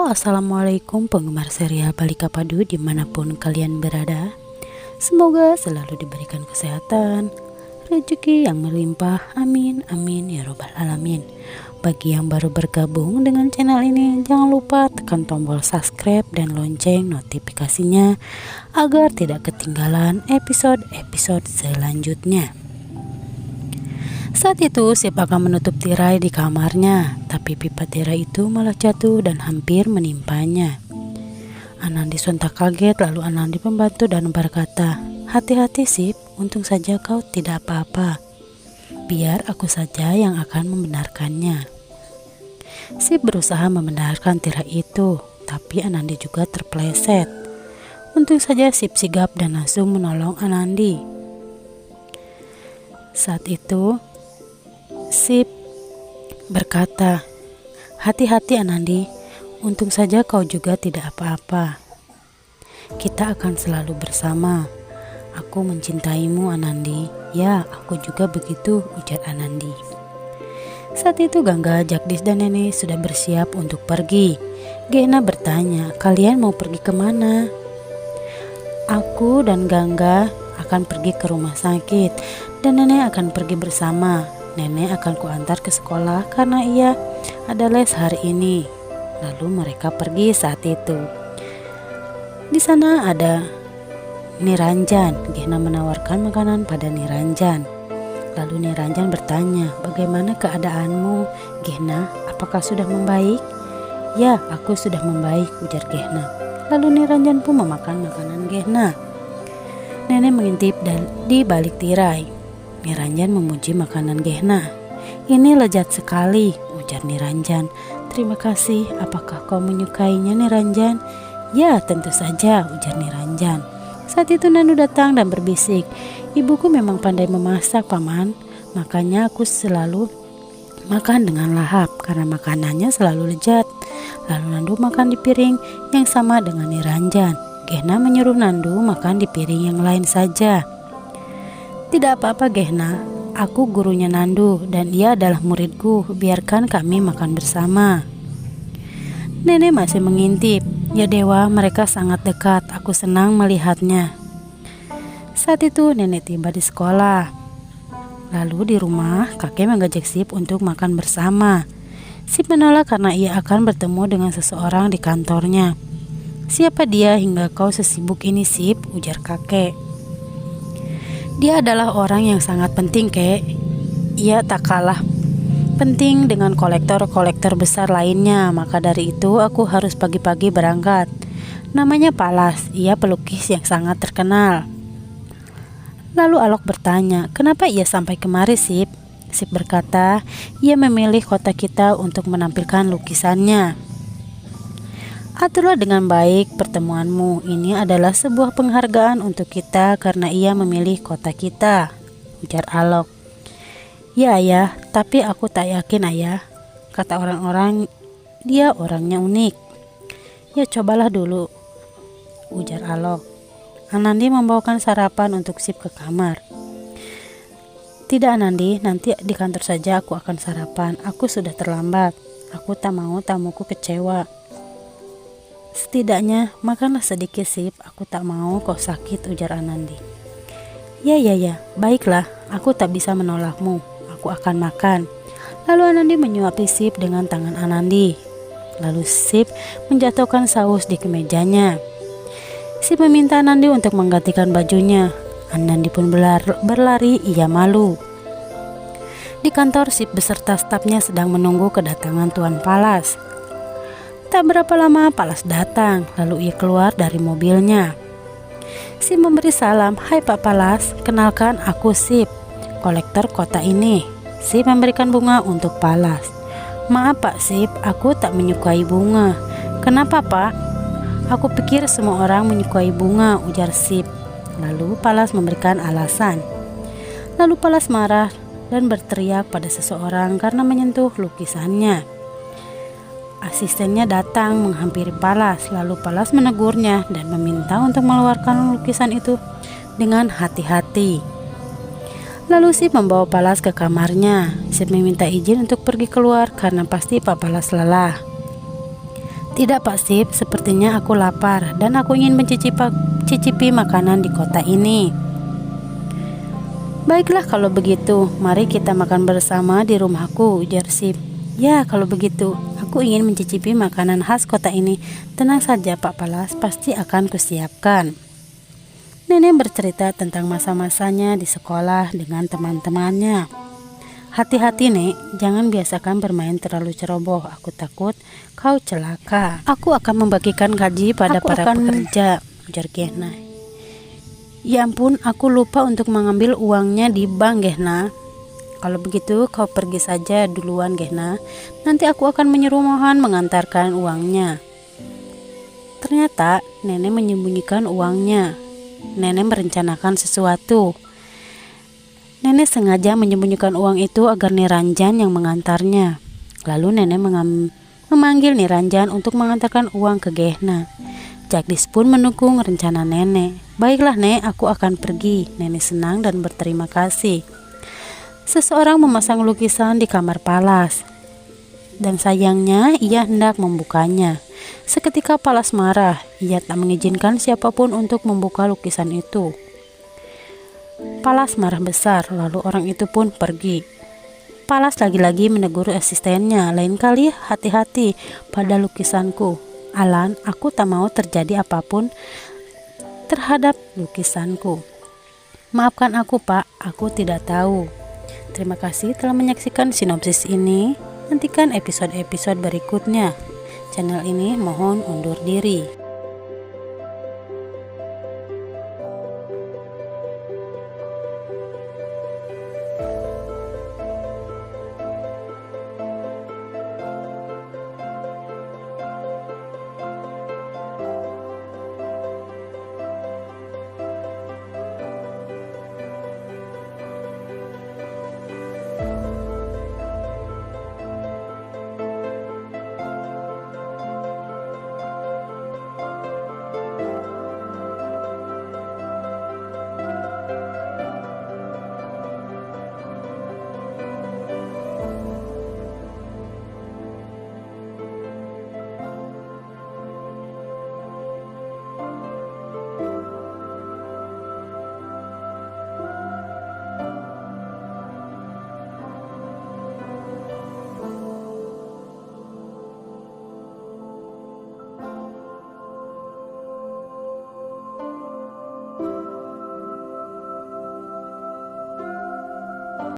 Assalamualaikum penggemar serial Balika Padu dimanapun kalian berada. Semoga selalu diberikan kesehatan, rezeki yang melimpah, amin amin ya robbal alamin. Bagi yang baru bergabung dengan channel ini, jangan lupa tekan tombol subscribe dan lonceng notifikasinya agar tidak ketinggalan episode-episode selanjutnya. Saat itu Sip akan menutup tirai di kamarnya, tapi pipa tirai itu malah jatuh dan hampir menimpanya. Anandi sontak kaget, lalu Anandi membantu dan berkata, "Hati-hati Sip, untung saja kau tidak apa-apa. Biar aku saja yang akan membenarkannya." Sip berusaha membenarkan tirai itu, tapi Anandi juga terpeleset. Untung saja Sip sigap dan langsung menolong Anandi. Saat itu Sip berkata, "Hati-hati Anandi, untung saja kau juga tidak apa-apa. Kita akan selalu bersama. Aku mencintaimu Anandi." "Ya, aku juga begitu," ujar Anandi. Saat itu Gangga, Jagdis dan Nenek sudah bersiap untuk pergi. Gehna bertanya, "Kalian mau pergi kemana?" "Aku dan Gangga akan pergi ke rumah sakit dan Nenek akan pergi bersama. Nenek akan kuantar ke sekolah karena ia ada les hari ini." Lalu mereka pergi saat itu. Di sana ada Niranjan. Gehna menawarkan makanan pada Niranjan. Lalu Niranjan bertanya, "Bagaimana keadaanmu, Gehna? Apakah sudah membaik?" "Ya, aku sudah membaik," ujar Gehna. Lalu Niranjan pun memakan makanan Gehna. Nenek mengintip di balik tirai. Niranjan memuji makanan Gehna. "Ini lezat sekali," ujar Niranjan. "Terima kasih, apakah kau menyukainya Niranjan?" "Ya, tentu saja," ujar Niranjan. Saat itu Nandu datang dan berbisik, "Ibuku memang pandai memasak, Paman. Makanya aku selalu makan dengan lahap karena makanannya selalu lezat." Lalu Nandu makan di piring yang sama dengan Niranjan. Gehna menyuruh Nandu makan di piring yang lain saja. "Tidak apa-apa Gehna, aku gurunya Nandu dan ia adalah muridku, biarkan kami makan bersama." Nenek masih mengintip. "Ya Dewa, mereka sangat dekat, aku senang melihatnya." Saat itu Nenek tiba di sekolah. Lalu di rumah kakek mengajak Sip untuk makan bersama. Sip menolak karena ia akan bertemu dengan seseorang di kantornya. "Siapa dia hingga kau sesibuk ini Sip?" ujar kakek. "Dia adalah orang yang sangat penting, Kek. Ia tak kalah penting dengan kolektor-kolektor besar lainnya. Maka dari itu aku harus pagi-pagi berangkat. Namanya Palas, ia pelukis yang sangat terkenal." Lalu Alok bertanya, "Kenapa ia sampai kemari Sip?" Sip berkata, "Ia memilih kota kita untuk menampilkan lukisannya. Aturlah dengan baik pertemuanmu. Ini adalah sebuah penghargaan untuk kita karena ia memilih kota kita," ujar Alok. "Ya Ayah, tapi aku tak yakin Ayah. Kata orang-orang dia orangnya unik." "Ya cobalah dulu," ujar Alok. Anandi membawakan sarapan untuk Sip ke kamar. "Tidak Anandi, nanti di kantor saja aku akan sarapan. Aku sudah terlambat. Aku tak mau tamuku kecewa." "Setidaknya makanlah sedikit Sip, aku tak mau kau sakit," ujar Anandi. Ya, baiklah, aku tak bisa menolakmu, aku akan makan." Lalu Anandi menyuapi Sip dengan tangan Anandi. Lalu Sip menjatuhkan saus di kemejanya. Sip meminta Anandi untuk menggantikan bajunya. Anandi pun berlari, ia malu. Di kantor Sip beserta stafnya sedang menunggu kedatangan Tuan Palas. Tak berapa lama Palas datang, lalu ia keluar dari mobilnya. Sip memberi salam, "Hai Pak Palas, kenalkan aku Sip, kolektor kota ini." Sip memberikan bunga untuk Palas. "Maaf Pak Sip, aku tak menyukai bunga." "Kenapa Pak?" "Aku pikir semua orang menyukai bunga," ujar Sip. Lalu Palas memberikan alasan. Lalu Palas marah dan berteriak pada seseorang karena menyentuh lukisannya. Asistennya datang menghampiri Palas, lalu Palas menegurnya dan meminta untuk mengeluarkan lukisan itu dengan hati-hati. Lalu Sip membawa Palas ke kamarnya. Sip meminta izin untuk pergi keluar karena pasti Pak Palas lelah. Tidak Pak Sip, sepertinya aku lapar dan aku ingin mencicipi makanan di kota ini. Baiklah kalau begitu, mari kita makan bersama di rumahku, ujar Sip. Ya kalau begitu, aku ingin mencicipi makanan khas kota ini. Tenang saja Pak Palas, pasti akan kusiapkan. Nenek bercerita tentang masa-masanya di sekolah dengan teman-temannya. Hati-hati Nek, jangan biasakan bermain terlalu ceroboh, aku takut kau celaka. Aku akan membagikan gaji pada para pekerja, ujar Gehna. Ya ampun, aku lupa untuk mengambil uangnya di bank Gehna. Kalau begitu kau pergi saja duluan Gehna, nanti aku akan menyuruh Mohan mengantarkan uangnya. Ternyata nenek menyembunyikan uangnya. Nenek merencanakan sesuatu. Nenek sengaja menyembunyikan uang itu agar Niranjan yang mengantarnya. Lalu nenek memanggil Niranjan untuk mengantarkan uang ke Gehna. Jagdis pun mendukung rencana nenek. Baiklah Nek, aku akan pergi. Nenek senang dan berterima kasih. Seseorang memasang lukisan di kamar Palas. Dan sayangnya ia hendak membukanya. Seketika Palas marah. Ia tak mengizinkan siapapun untuk membuka lukisan itu. Palas marah besar, lalu orang itu pun pergi. Palas lagi-lagi menegur asistennya, lain kali hati-hati pada lukisanku. Alan, aku tak mau terjadi apapun terhadap lukisanku. Maafkan aku Pak, aku tidak tahu. Terima kasih telah menyaksikan sinopsis ini. Nantikan episode-episode berikutnya. Channel ini mohon undur diri.